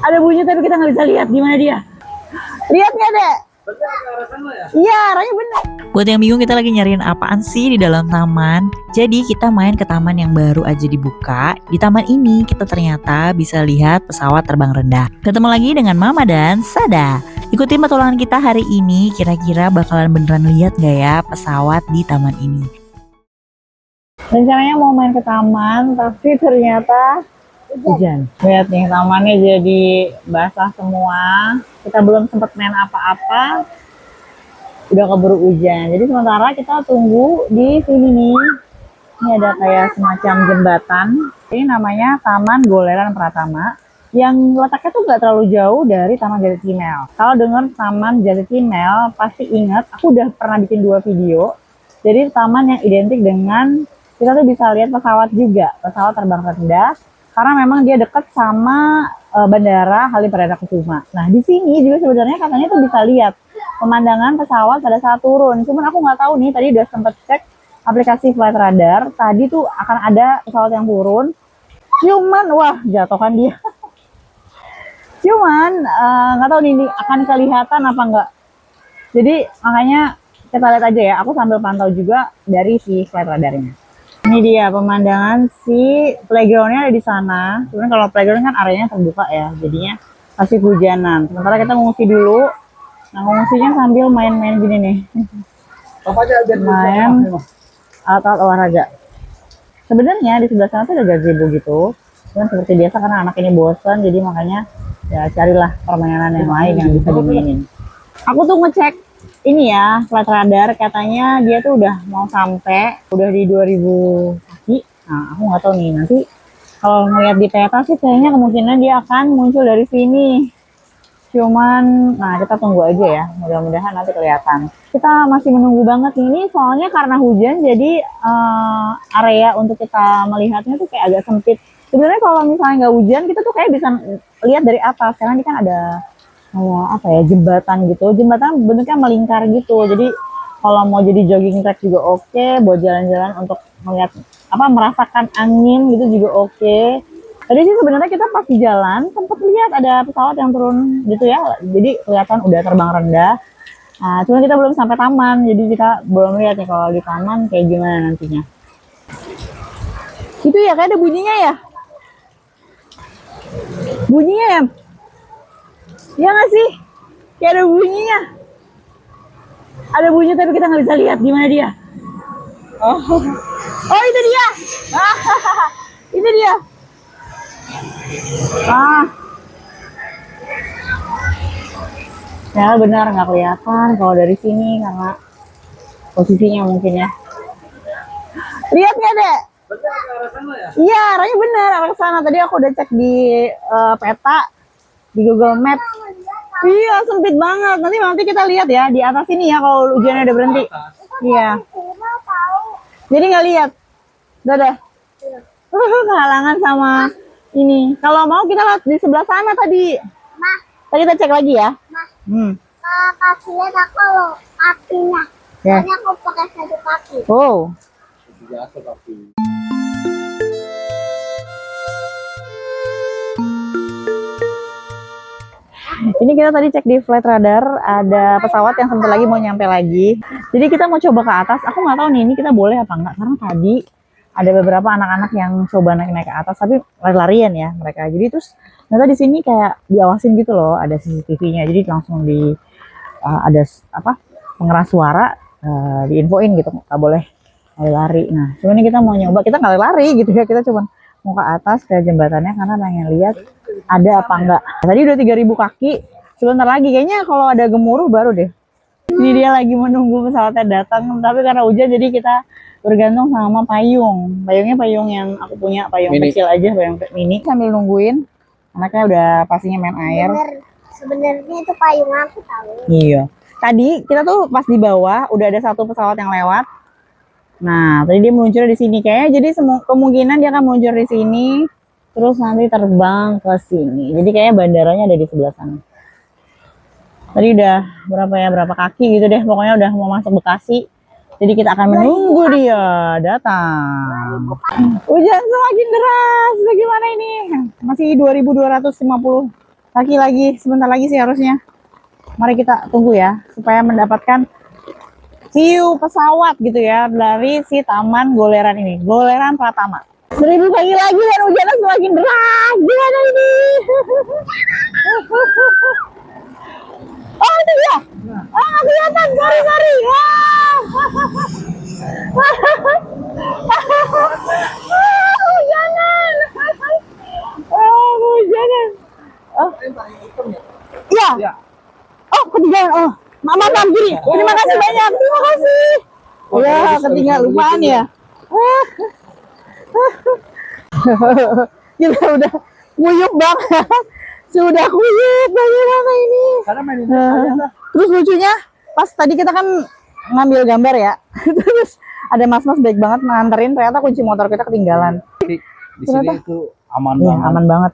Ada bunyi tapi kita nggak bisa lihat gimana dia. Lihat nggak, Dek? Iya, arahnya benar. Buat yang bingung kita lagi nyariin apaan sih di dalam taman. Jadi kita main ke taman yang baru aja dibuka. Di taman ini kita ternyata bisa lihat pesawat terbang rendah. Ketemu lagi dengan Mama dan Sada. Ikutin petualangan kita hari ini. Kira-kira bakalan beneran lihat gak ya pesawat di taman ini? Rencananya mau main ke taman, tapi ternyata hujan. Lihat nih, tamannya jadi basah semua. Kita belum sempat main apa-apa, udah keburu hujan. Jadi sementara kita tunggu di sini nih. Ini ada kayak semacam jembatan. Ini namanya Taman Goleran Pratama. Yang letaknya tuh nggak terlalu jauh dari Taman Jati Timel. Kalau dengar Taman Jati Timel, pasti ingat aku udah pernah bikin 2 video. Jadi taman yang identik dengan kita tuh bisa lihat pesawat juga, pesawat terbang rendah. Karena memang dia dekat sama Bandara Halim Perdana Kusuma. Nah di sini juga sebenarnya katanya tuh bisa lihat pemandangan pesawat pada saat turun. Cuman aku nggak tahu nih, tadi udah sempet cek aplikasi Flight Radar. Tadi tuh akan ada pesawat yang turun. Cuman wah jatuh kan dia. Cuman nggak tahu nih akan kelihatan apa enggak. Jadi makanya kita lihat aja ya. Aku sambil pantau juga dari si Flight Radarnya. Ini dia pemandangan si playgroundnya ada di sana. Sebenarnya kalau playground kan areanya terbuka ya, jadinya masih hujanan. Sementara kita mengungsi dulu. Nah mengungsinya sambil main-main gini nih. Main alat-alat olahraga. Sebenarnya di sebelah sana tuh ada gazebo gitu. Cuman seperti biasa karena anak ini bosan, jadi makanya ya carilah permainan yang lain yang bisa dimainin. Aku tuh ngecek ini ya, Flight Radar katanya dia tuh udah mau sampai, udah di 2000 kaki. Nah, aku nggak tahu nih nanti kalau ngeliat di peta sih kayaknya kemungkinan dia akan muncul dari sini. Cuman, nah kita tunggu aja ya, mudah-mudahan nanti kelihatan. Kita masih menunggu banget ini, soalnya karena hujan jadi area untuk kita melihatnya tuh kayak agak sempit. Sebenarnya kalau misalnya nggak hujan, kita tuh kayak bisa lihat dari atas, karena ini kan ada apa ya, jembatan gitu. Jembatan bentuknya melingkar gitu. Jadi kalau mau jadi jogging track juga oke, buat jalan-jalan untuk melihat apa, merasakan angin gitu juga oke. Tadi sih sebenarnya kita pas di jalan sempat lihat ada pesawat yang turun gitu ya. Jadi kelihatan udah terbang rendah. Nah, cuma kita belum sampai taman, jadi kita belum lihat nih kalau di taman kayak gimana nantinya. Itu ya kayak ada bunyinya ya. Bunyinya ya. Ya nggak sih? Kayak ada bunyinya. Ada bunyi tapi kita nggak bisa lihat gimana dia. Oh, oh itu dia. Itu dia. Ya benar nggak kelihatan kalau dari sini karena posisinya mungkin ya. Lihat nggak, Dek? Iya, arahnya benar, arah ke sana. Tadi aku udah cek di peta di Google Maps. Iya, sempit banget. Nanti kita lihat ya di atas ini ya kalau hujannya udah berhenti. Iya. Jadi nggak lihat. Dadah. Kehalangan sama ini. Kalau mau kita lihat di sebelah sana tadi. Tadi kita cek lagi ya. Kasih lihat aku loh kakinya. Ya. Soalnya aku pakai satu kaki. Oh. Ini kita tadi cek di Flight Radar, ada pesawat yang sebentar lagi mau nyampe lagi. Jadi kita mau coba ke atas. Aku nggak tahu nih ini kita boleh apa enggak, karena tadi ada beberapa anak-anak yang coba naik-naik ke atas, tapi lari-larian ya mereka. Jadi terus ternyata di sini kayak diawasin gitu loh, ada CCTV-nya. Jadi langsung ada apa, pengeras suara, diinfoin gitu, nggak boleh lari-lari. Nah, cuman ini kita mau nyoba, kita nggak lari gitu ya, kita cuma mau ke atas ke jembatannya karena pengen lihat ada apa enggak. Tadi udah 3000 kaki, sebentar lagi kayaknya kalau ada gemuruh baru deh. Ini dia lagi menunggu pesawatnya datang, tapi karena hujan jadi kita bergantung sama payung. Payungnya payung yang aku punya, payung mini. Kecil aja, payung mini. Sambil nungguin, anaknya udah pastinya main air. Sebenarnya itu payung aku tahu. Iya. Tadi kita tuh pas di bawah udah ada satu pesawat yang lewat. Nah, tadi dia meluncur di sini kayaknya, jadi kemungkinan dia akan meluncur di sini, terus nanti terbang ke sini. Jadi kayaknya bandaranya ada di sebelah sana. Tadi udah berapa kaki gitu deh, pokoknya udah mau masuk Bekasi. Jadi kita akan menunggu dia datang. Hujan semakin deras, bagaimana ini? Masih 2250 lagi, sebentar lagi sih harusnya. Mari kita tunggu ya, supaya mendapatkan view pesawat gitu ya dari si Taman Goleran ini, Goleran Pratama. 1000 pagi lagi dan hujannya semakin deras. Gimana ini? Oh itu dia. Ah kelihatan, sorry. Hujanan. Hujanan. Oh. Iya. Oh ketinggalan. Oh. Mama gini. Terima kasih banyak. Terima kasih. Ya ketinggalan lupaan ya. Kita udah kuyup banget. Sudah kuyup bagaimana ini? Karena mainin Terus lucunya pas tadi kita kan ngambil gambar ya. Terus ada mas-mas baik banget nganterin, ternyata kunci motor kita ketinggalan. di sini itu aman Iya, banget. aman banget.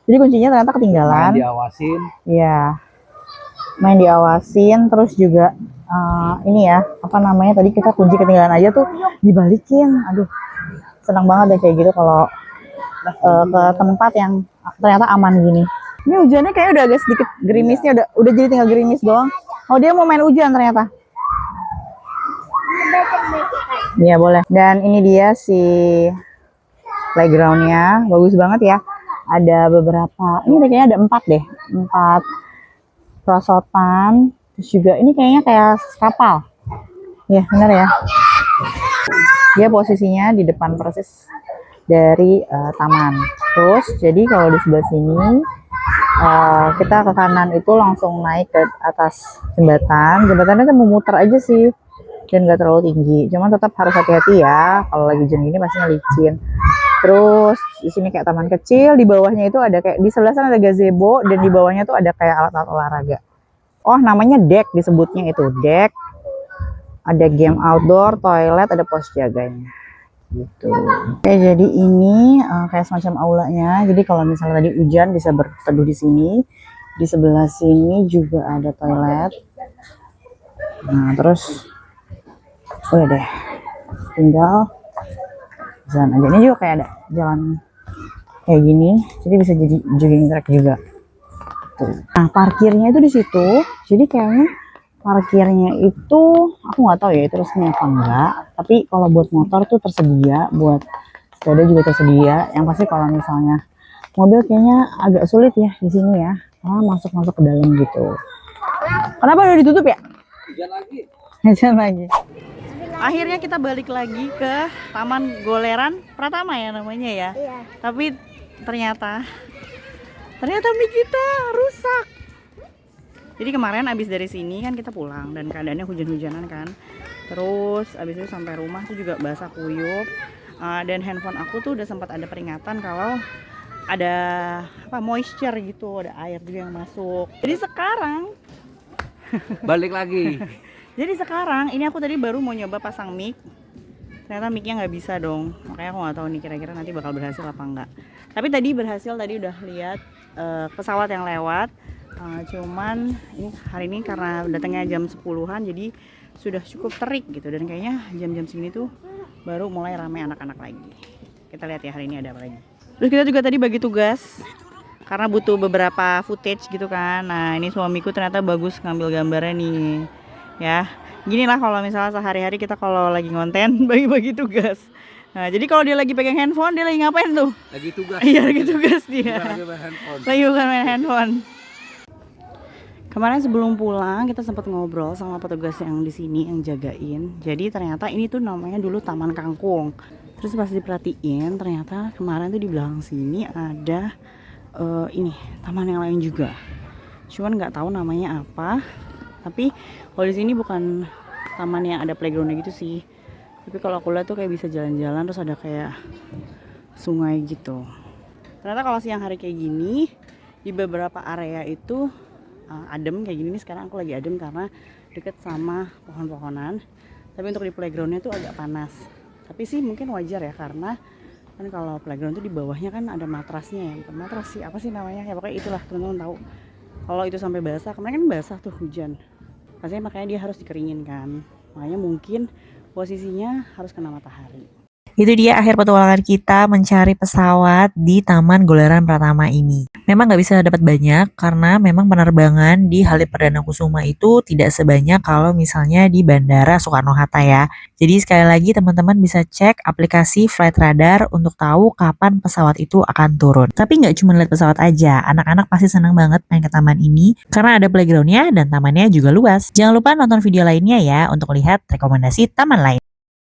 Jadi kuncinya ternyata ketinggalan. Main diawasin. Iya. Main diawasin terus juga ini ya, apa namanya tadi kita kunci ketinggalan aja tuh dibalikin. Aduh. Senang banget deh kayak gitu kalau ke tempat yang ternyata aman gini. Ini hujannya kayaknya udah agak sedikit gerimisnya, udah jadi tinggal gerimis doang. Oh dia mau main hujan ternyata. Iya boleh. Dan ini dia si playgroundnya, bagus banget ya. Ada beberapa, ini kayaknya ada 4 deh, 4 perosotan. Terus juga ini kayaknya kayak kapal. Ya benar ya. Dia posisinya di depan persis dari taman. Terus jadi kalau di sebelah sini kita ke kanan itu langsung naik ke atas jembatan. Jembatannya tuh memutar aja sih dan nggak terlalu tinggi. Cuman tetap harus hati-hati ya. Kalau lagi hujan gini pastinya licin. Terus di sini kayak taman kecil. Di bawahnya itu ada kayak di sebelah sana ada gazebo dan di bawahnya tuh ada kayak alat-alat olahraga. Oh namanya deck disebutnya itu deck. Ada game outdoor, toilet, ada pos jaganya. Gitu. Oke, jadi ini kayak semacam aulanya. Jadi kalau misalnya tadi hujan bisa berteduh di sini. Di sebelah sini juga ada toilet. Nah, terus udah deh. Tinggal jalan aja. Ini juga kayak ada jalan kayak gini. Jadi bisa jadi jogging track juga. Tuh. Nah, parkirnya itu di situ. Jadi kayaknya parkirnya itu aku nggak tahu ya itu resmi apa enggak, tapi kalau buat motor tuh tersedia, buat sepeda juga tersedia. Yang pasti kalau misalnya mobil kayaknya agak sulit ya di sini ya, karena masuk ke dalam gitu. Kenapa udah ditutup ya? Hujan lagi. Hujan lagi. Akhirnya kita balik lagi ke Taman Goleran Pratama ya namanya ya. Iya. Tapi ternyata mic kita rusak. Jadi kemarin abis dari sini kan kita pulang dan keadaannya hujan-hujanan kan. Terus abis itu sampai rumah tuh juga basah kuyup. Dan handphone aku tuh udah sempat ada peringatan kalau ada apa moisture gitu, ada air juga yang masuk. Jadi sekarang Balik lagi. ini aku tadi baru mau nyoba pasang mic. Ternyata micnya nggak bisa dong. Makanya aku nggak tahu nih kira-kira nanti bakal berhasil apa enggak. Tapi tadi berhasil, tadi udah lihat pesawat yang lewat. Cuman ini hari ini karena datangnya jam 10-an jadi sudah cukup terik gitu, dan kayaknya jam-jam segini tuh baru mulai ramai anak-anak lagi. Kita lihat ya hari ini ada apa lagi. Terus kita juga tadi bagi tugas karena butuh beberapa footage gitu kan. Nah ini suamiku ternyata bagus ngambil gambarnya nih ya. Gini lah kalau misalnya sehari-hari kita kalau lagi ngonten bagi-bagi tugas. Nah jadi kalau dia lagi pegang handphone, dia lagi ngapain tuh? Lagi tugas. Iya lagi tugas dia. Lagi main handphone. Lagi bukan main handphone. Kemarin sebelum pulang kita sempat ngobrol sama petugas yang di sini yang jagain. Jadi ternyata ini tuh namanya dulu Taman Kangkung. Terus pas diperhatiin ternyata kemarin tuh di belakang sini ada ini taman yang lain juga. Cuman nggak tahu namanya apa. Tapi kalau di sini bukan taman yang ada playgroundnya gitu sih. Tapi kalau aku lihat tuh kayak bisa jalan-jalan terus ada kayak sungai gitu. Ternyata kalau siang hari kayak gini di beberapa area itu adem kayak gini nih. Sekarang aku lagi adem karena deket sama pohon-pohonan. Tapi untuk di playgroundnya tuh agak panas. Tapi sih mungkin wajar ya karena kan kalau playground tuh di bawahnya kan ada matrasnya ya. Bukan matras sih, apa sih namanya? Ya pokoknya itulah, teman-teman tahu. Kalau itu sampai basah, kemarin kan basah tuh hujan. Pastinya makanya dia harus dikeringin kan. Makanya mungkin posisinya harus kena matahari. Itu dia akhir petualangan kita mencari pesawat di Taman Gularan Pratama ini. Memang nggak bisa dapat banyak karena memang penerbangan di Halim Perdana Kusuma itu tidak sebanyak kalau misalnya di Bandara Soekarno-Hatta ya. Jadi sekali lagi teman-teman bisa cek aplikasi Flight Radar untuk tahu kapan pesawat itu akan turun. Tapi nggak cuma lihat pesawat aja, anak-anak pasti senang banget main ke taman ini karena ada playgroundnya dan tamannya juga luas. Jangan lupa nonton video lainnya ya untuk lihat rekomendasi taman lain.